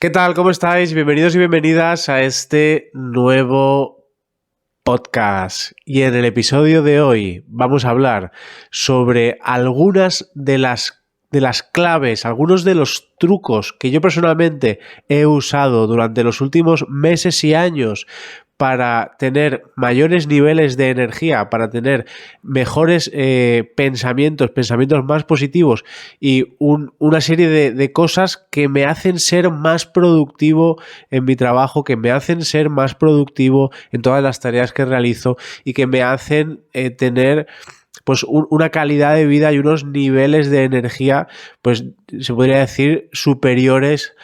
¿Qué tal? ¿Cómo estáis? Bienvenidos y bienvenidas a este nuevo podcast. Y en el episodio de hoy vamos a hablar sobre algunas de las claves, algunos de los trucos que yo personalmente he usado durante los últimos meses y años para tener mayores niveles de energía, para tener mejores pensamientos más positivos y una serie de cosas que me hacen ser más productivo en mi trabajo, que me hacen ser más productivo en todas las tareas que realizo y que me hacen tener pues una calidad de vida y unos niveles de energía, pues se podría decir superiores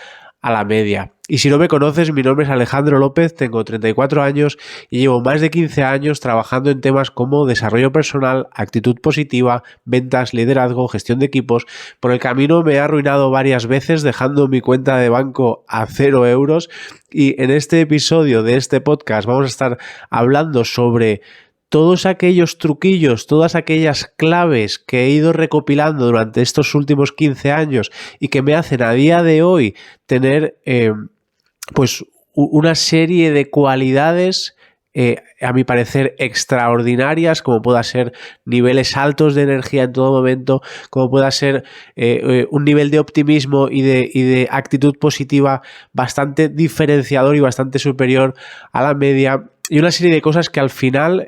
a la media. Y si no me conoces, mi nombre es Alejandro López, tengo 34 años y llevo más de 15 años trabajando en temas como desarrollo personal, actitud positiva, ventas, liderazgo, gestión de equipos. Por el camino me he arruinado varias veces dejando mi cuenta de banco a 0 euros y en este episodio de este podcast vamos a estar hablando sobre todos aquellos truquillos, todas aquellas claves que he ido recopilando durante estos últimos 15 años y que me hacen a día de hoy tener pues una serie de cualidades a mi parecer extraordinarias, como pueda ser niveles altos de energía en todo momento, como pueda ser un nivel de optimismo y de actitud positiva bastante diferenciador y bastante superior a la media. Y una serie de cosas que al final,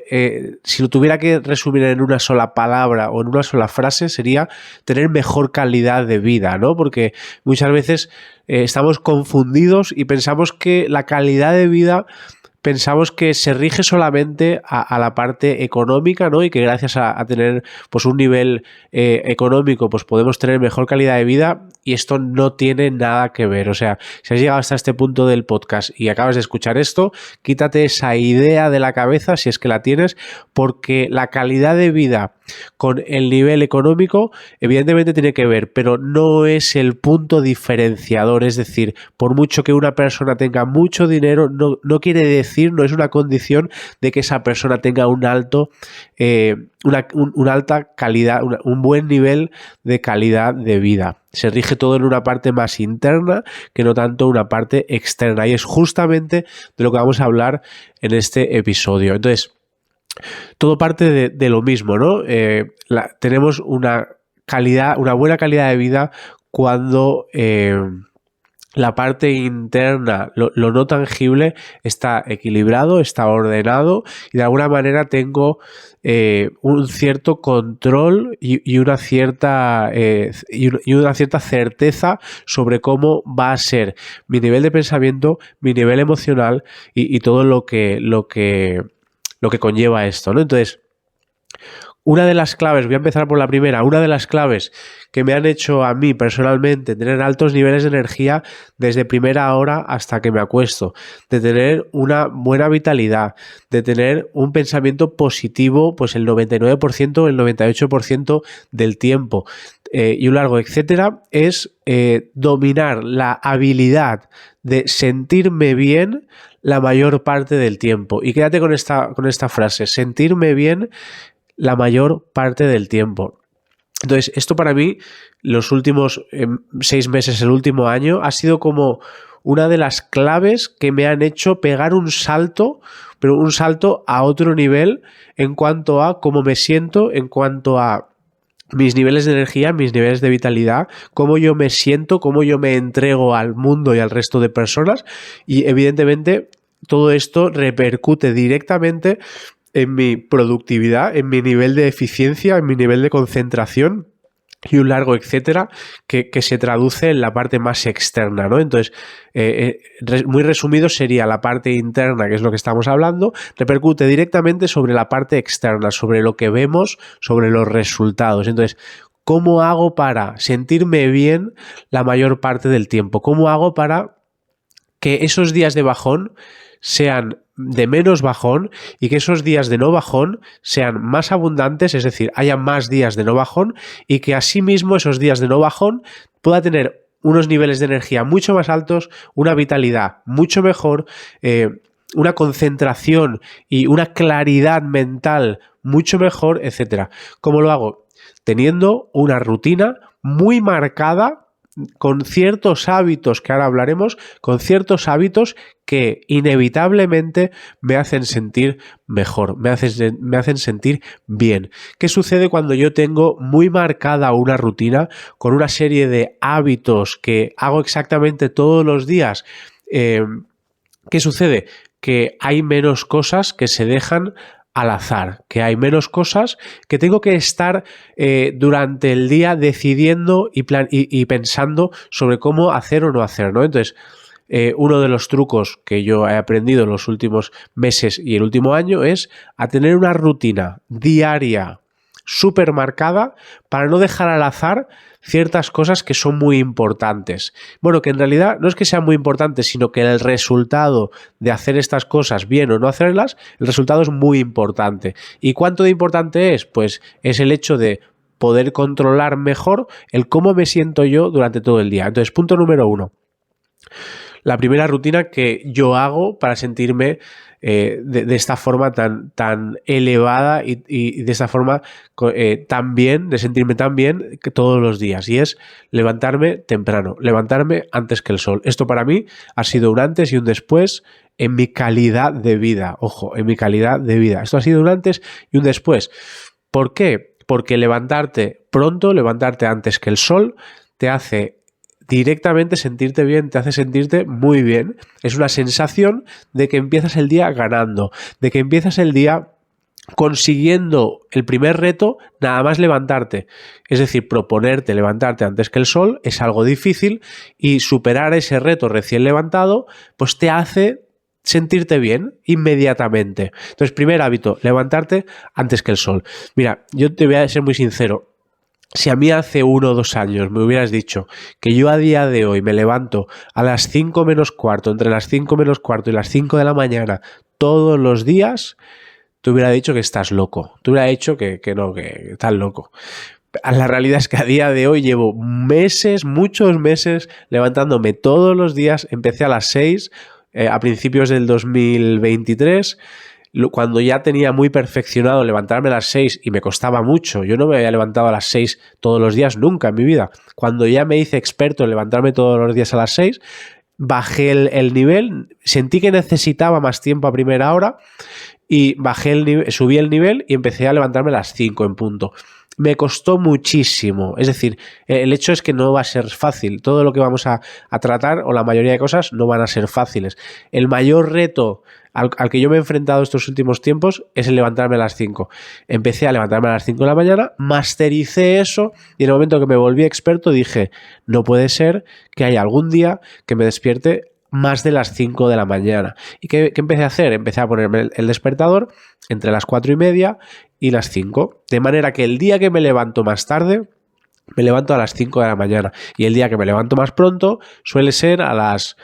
si lo tuviera que resumir en una sola palabra o en una sola frase, sería tener mejor calidad de vida, ¿no? Porque muchas veces estamos confundidos y pensamos que la calidad de vida pensamos que se rige solamente a la parte económica, ¿no? Y que gracias a tener pues un nivel económico pues podemos tener mejor calidad de vida y esto no tiene nada que ver. O sea, si has llegado hasta este punto del podcast y acabas de escuchar esto, quítate esa idea de la cabeza si es que la tienes, porque la calidad de vida con el nivel económico evidentemente tiene que ver, pero no es el punto diferenciador. Es decir, por mucho que una persona tenga mucho dinero, no quiere decir, no es una condición de que esa persona tenga un alto, una alta calidad, un buen nivel de calidad de vida. Se rige todo en una parte más interna que no tanto una parte externa, y es justamente de lo que vamos a hablar en este episodio. Entonces, todo parte de lo mismo, ¿no? Tenemos una buena calidad de vida cuando la parte interna, lo no tangible, está equilibrado, está ordenado y de alguna manera tengo un cierto control y una cierta certeza sobre cómo va a ser mi nivel de pensamiento, mi nivel emocional y todo lo que conlleva esto, ¿no? Entonces, una de las claves, voy a empezar por la primera, una de las claves que me han hecho a mí personalmente tener altos niveles de energía desde primera hora hasta que me acuesto, de tener una buena vitalidad, de tener un pensamiento positivo pues el 99%, el 98% del tiempo y un largo etcétera, es dominar la habilidad de sentirme bien la mayor parte del tiempo. Y quédate con esta frase, sentirme bien la mayor parte del tiempo. Entonces, esto para mí, los últimos 6 meses, el último año, ha sido como una de las claves que me han hecho pegar un salto, pero un salto a otro nivel en cuanto a cómo me siento, en cuanto a mis niveles de energía, mis niveles de vitalidad, cómo yo me siento, cómo yo me entrego al mundo y al resto de personas. Y evidentemente todo esto repercute directamente en mi productividad, en mi nivel de eficiencia, en mi nivel de concentración y un largo etcétera que se traduce en la parte más externa, ¿no? Entonces, muy resumido sería la parte interna, que es lo que estamos hablando, repercute directamente sobre la parte externa, sobre lo que vemos, sobre los resultados. Entonces, ¿cómo hago para sentirme bien la mayor parte del tiempo? ¿Cómo hago para que esos días de bajón sean de menos bajón y que esos días de no bajón sean más abundantes, es decir, haya más días de no bajón y que asimismo esos días de no bajón pueda tener unos niveles de energía mucho más altos, una vitalidad mucho mejor, una concentración y una claridad mental mucho mejor, etcétera? ¿Cómo lo hago? Teniendo una rutina muy marcada con ciertos hábitos, que ahora hablaremos, con ciertos hábitos que inevitablemente me hacen sentir mejor, me hacen sentir bien. ¿Qué sucede cuando yo tengo muy marcada una rutina con una serie de hábitos que hago exactamente todos los días? ¿Qué sucede? Que hay menos cosas que se dejan al azar, que hay menos cosas que tengo que estar durante el día decidiendo y pensando sobre cómo hacer o no hacer, ¿no? Entonces, uno de los trucos que yo he aprendido en los últimos meses y el último año es a tener una rutina diaria súper marcada para no dejar al azar ciertas cosas que son muy importantes. Bueno, que en realidad no es que sean muy importantes, sino que el resultado de hacer estas cosas bien o no hacerlas, el resultado es muy importante. ¿Y cuánto de importante es? Pues es el hecho de poder controlar mejor el cómo me siento yo durante todo el día. Entonces, punto número 1. La primera rutina que yo hago para sentirme de esta forma tan elevada y de esta forma tan bien, de sentirme tan bien que todos los días, y es levantarme temprano, levantarme antes que el sol. Esto para mí ha sido un antes y un después en mi calidad de vida. Ojo, en mi calidad de vida. Esto ha sido un antes y un después. ¿Por qué? Porque levantarte pronto, levantarte antes que el sol, te hace directamente sentirte bien, te hace sentirte muy bien. Es una sensación de que empiezas el día ganando, de que empiezas el día consiguiendo el primer reto nada más levantarte. Es decir, proponerte levantarte antes que el sol es algo difícil y superar ese reto recién levantado pues te hace sentirte bien inmediatamente. Entonces, primer hábito, levantarte antes que el sol. Mira, yo te voy a ser muy sincero. Si a mí hace 1 o 2 años me hubieras dicho que yo a día de hoy me levanto a las 5 menos cuarto, entre las 5 menos cuarto y las 5 de la mañana todos los días, te hubiera dicho que estás loco. Te hubiera dicho que no, que estás loco. La realidad es que a día de hoy llevo meses, muchos meses, levantándome todos los días. Empecé a las 6 a principios del 2023, cuando ya tenía muy perfeccionado levantarme a las 6 y me costaba mucho. Yo no me había levantado a las 6 todos los días nunca en mi vida. Cuando ya me hice experto en levantarme todos los días a las 6, bajé el nivel, sentí que necesitaba más tiempo a primera hora y subí el nivel y empecé a levantarme a las 5 en punto. Me costó muchísimo, es decir, el hecho es que no va a ser fácil. Todo lo que vamos a tratar, o la mayoría de cosas, no van a ser fáciles. El mayor reto al que yo me he enfrentado estos últimos tiempos es el levantarme a las 5. Empecé a levantarme a las 5 de la mañana, mastericé eso y en el momento que me volví experto dije, no puede ser que haya algún día que me despierte más de las 5 de la mañana. ¿Y qué empecé a hacer? Empecé a ponerme el despertador entre las 4:30 y las 5. De manera que el día que me levanto más tarde, me levanto a las 5 de la mañana. Y el día que me levanto más pronto suele ser a las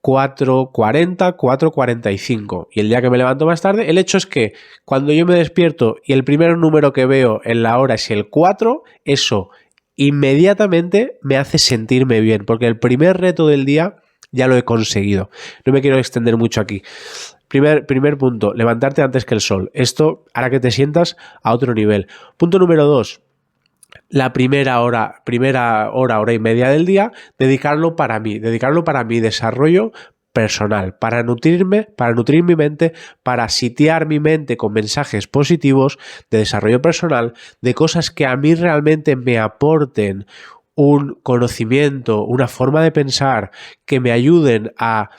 4:40, 4:45. Y el día que me levanto más tarde, el hecho es que cuando yo me despierto y el primer número que veo en la hora es el 4, eso inmediatamente me hace sentirme bien. Porque el primer reto del día ya lo he conseguido. No me quiero extender mucho aquí. Primer punto, levantarte antes que el sol. Esto hará que te sientas a otro nivel. Punto número 2, la primera hora y media del día, dedicarlo para mi desarrollo personal, para nutrir mi mente, para sitiar mi mente con mensajes positivos de desarrollo personal, de cosas que a mí realmente me aporten un conocimiento, una forma de pensar, que me ayuden a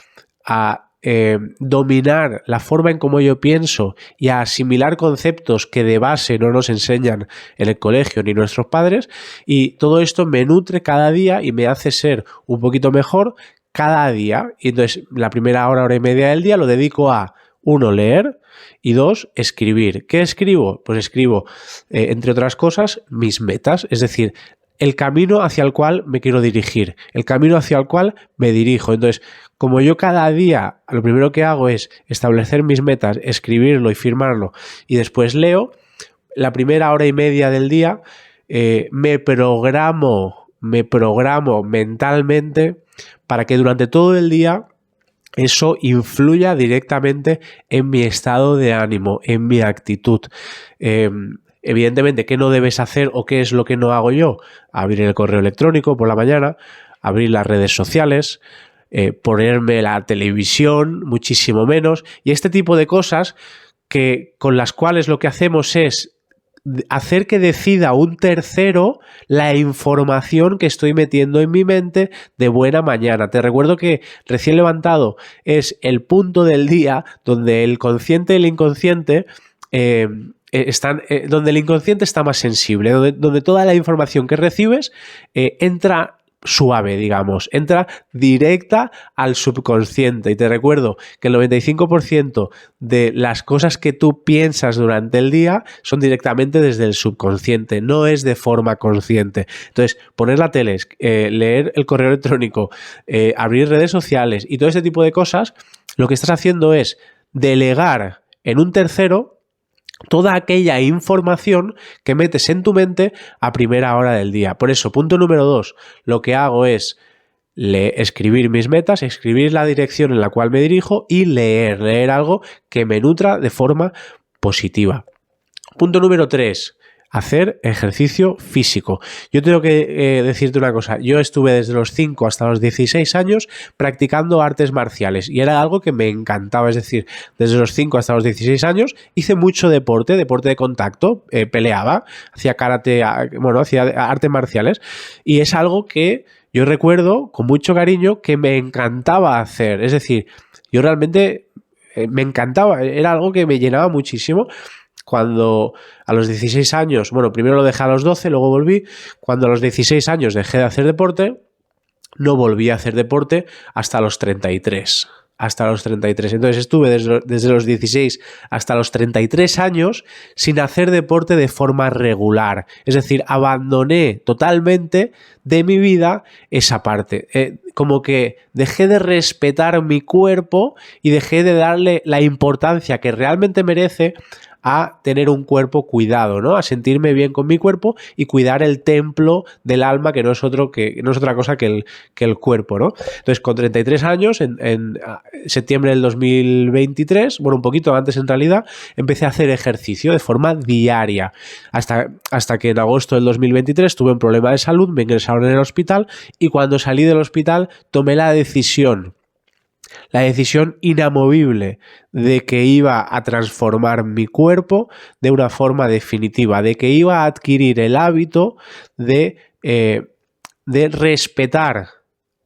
dominar la forma en cómo yo pienso y a asimilar conceptos que de base no nos enseñan en el colegio ni nuestros padres, y todo esto me nutre cada día y me hace ser un poquito mejor cada día. Y entonces la primera hora y media del día lo dedico a 1, leer, y 2, escribir. ¿Qué escribo? Pues escribo, entre otras cosas, mis metas, es decir, el camino hacia el cual me quiero dirigir, el camino hacia el cual me dirijo. Entonces, como yo cada día lo primero que hago es establecer mis metas, escribirlo y firmarlo, y después leo, la primera hora y media del día me programo mentalmente para que durante todo el día eso influya directamente en mi estado de ánimo, en mi actitud. Evidentemente, ¿qué no debes hacer o qué es lo que no hago yo? Abrir el correo electrónico por la mañana, abrir las redes sociales, ponerme la televisión, muchísimo menos, y este tipo de cosas con las cuales lo que hacemos es hacer que decida un tercero la información que estoy metiendo en mi mente de buena mañana. Te recuerdo que recién levantado es el punto del día donde el consciente y el inconsciente donde el inconsciente está más sensible, donde toda la información que recibes entra suave, digamos, entra directa al subconsciente. Y te recuerdo que el 95% de las cosas que tú piensas durante el día son directamente desde el subconsciente, no es de forma consciente. Entonces, poner la tele, leer el correo electrónico, abrir redes sociales y todo ese tipo de cosas, lo que estás haciendo es delegar en un tercero toda aquella información que metes en tu mente a primera hora del día. Por eso, punto número 2, lo que hago es escribir mis metas, escribir la dirección en la cual me dirijo y leer algo que me nutra de forma positiva. Punto número 3, hacer ejercicio físico. Yo tengo que decirte una cosa, yo estuve desde los 5 hasta los 16 años practicando artes marciales y era algo que me encantaba, es decir, desde los 5 hasta los 16 años hice mucho deporte de contacto, peleaba, hacía karate, hacía artes marciales y es algo que yo recuerdo con mucho cariño que me encantaba hacer, es decir, yo realmente me encantaba, era algo que me llenaba muchísimo. Cuando a los 16 años, bueno, primero lo dejé a los 12, luego volví, cuando a los 16 años dejé de hacer deporte, no volví a hacer deporte hasta los 33. Hasta los 33. Entonces estuve desde los 16 hasta los 33 años sin hacer deporte de forma regular. Es decir, abandoné totalmente de mi vida esa parte. Como que dejé de respetar mi cuerpo y dejé de darle la importancia que realmente merece a tener un cuerpo cuidado, ¿no? A sentirme bien con mi cuerpo y cuidar el templo del alma, que no es otra cosa que el cuerpo, ¿no? Entonces, con 33 años, en septiembre del 2023, bueno, un poquito antes en realidad, empecé a hacer ejercicio de forma diaria. Hasta que en agosto del 2023 tuve un problema de salud, me ingresaron en el hospital y cuando salí del hospital tomé la decisión inamovible de que iba a transformar mi cuerpo de una forma definitiva, de que iba a adquirir el hábito de respetar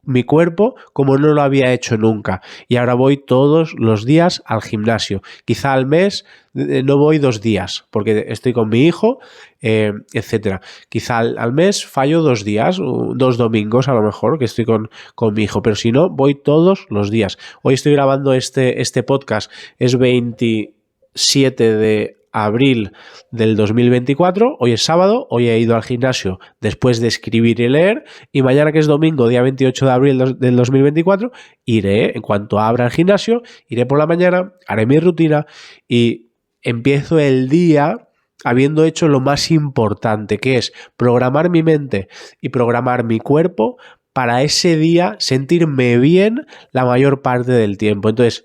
mi cuerpo como no lo había hecho nunca. Y ahora voy todos los días al gimnasio. Quizá al mes no voy 2 días porque estoy con mi hijo, etcétera. Quizá al mes fallo 2 días, 2 domingos a lo mejor que estoy con mi hijo, pero si no, voy todos los días. Hoy estoy grabando este podcast, es 27 de abril del 2024, hoy es sábado, hoy he ido al gimnasio después de escribir y leer y mañana que es domingo, día 28 de abril del 2024, iré, en cuanto abra el gimnasio, iré por la mañana, haré mi rutina y empiezo el día habiendo hecho lo más importante, que es programar mi mente y programar mi cuerpo para ese día sentirme bien la mayor parte del tiempo. Entonces,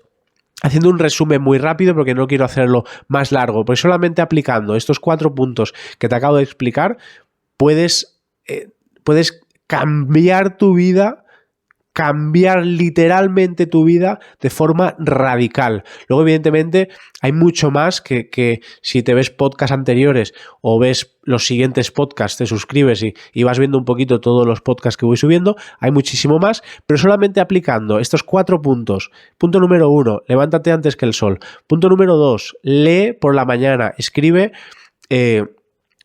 haciendo un resumen muy rápido porque no quiero hacerlo más largo, pues solamente aplicando estos 4 puntos que te acabo de explicar, puedes cambiar tu vida, cambiar literalmente tu vida de forma radical. Luego, evidentemente, hay mucho más que si te ves podcasts anteriores o ves los siguientes podcasts, te suscribes y vas viendo un poquito todos los podcasts que voy subiendo, hay muchísimo más, pero solamente aplicando estos 4 puntos. Punto número 1, levántate antes que el sol. Punto número 2, lee por la mañana, escribe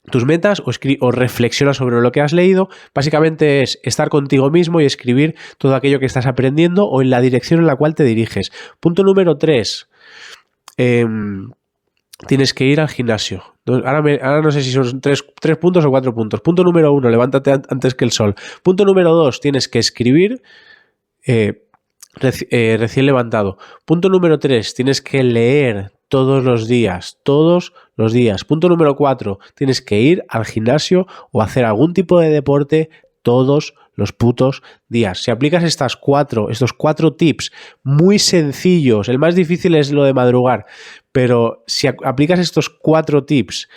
tus metas o reflexiona sobre lo que has leído. Básicamente es estar contigo mismo y escribir todo aquello que estás aprendiendo o en la dirección en la cual te diriges. Punto número 3, tienes que ir al gimnasio. Ahora no sé si son 3 puntos o 4 puntos. Punto número 1, levántate antes que el sol. Punto número 2, tienes que escribir recién levantado. Punto número 3, tienes que leer todos los días. Punto número 4, tienes que ir al gimnasio o hacer algún tipo de deporte todos los putos días. Si aplicas estos 4 tips muy sencillos, el más difícil es lo de madrugar, pero si aplicas estos 4 tips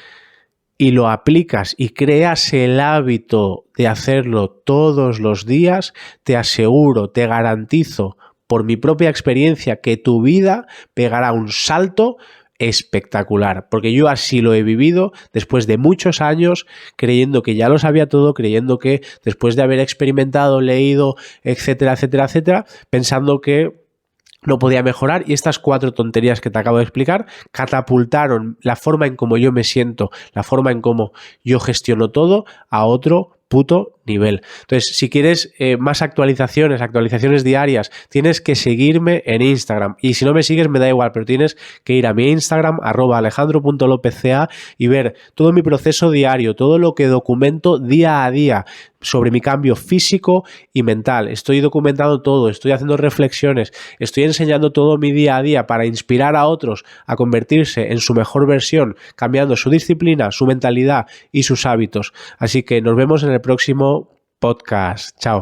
y lo aplicas y creas el hábito de hacerlo todos los días, te aseguro, te garantizo por mi propia experiencia que tu vida pegará un salto espectacular, porque yo así lo he vivido después de muchos años creyendo que ya lo sabía todo, creyendo que después de haber experimentado, leído, etcétera, etcétera, etcétera, pensando que no podía mejorar, y estas 4 tonterías que te acabo de explicar catapultaron la forma en cómo yo me siento, la forma en cómo yo gestiono todo a otro puto nivel. Entonces, si quieres más actualizaciones diarias, tienes que seguirme en Instagram. Y si no me sigues, me da igual, pero tienes que ir a mi Instagram, @alejandro.lopezca, y ver todo mi proceso diario, todo lo que documento día a día sobre mi cambio físico y mental. Estoy documentando todo, estoy haciendo reflexiones, estoy enseñando todo mi día a día para inspirar a otros a convertirse en su mejor versión, cambiando su disciplina, su mentalidad y sus hábitos. Así que nos vemos en el próximo podcast. Chao.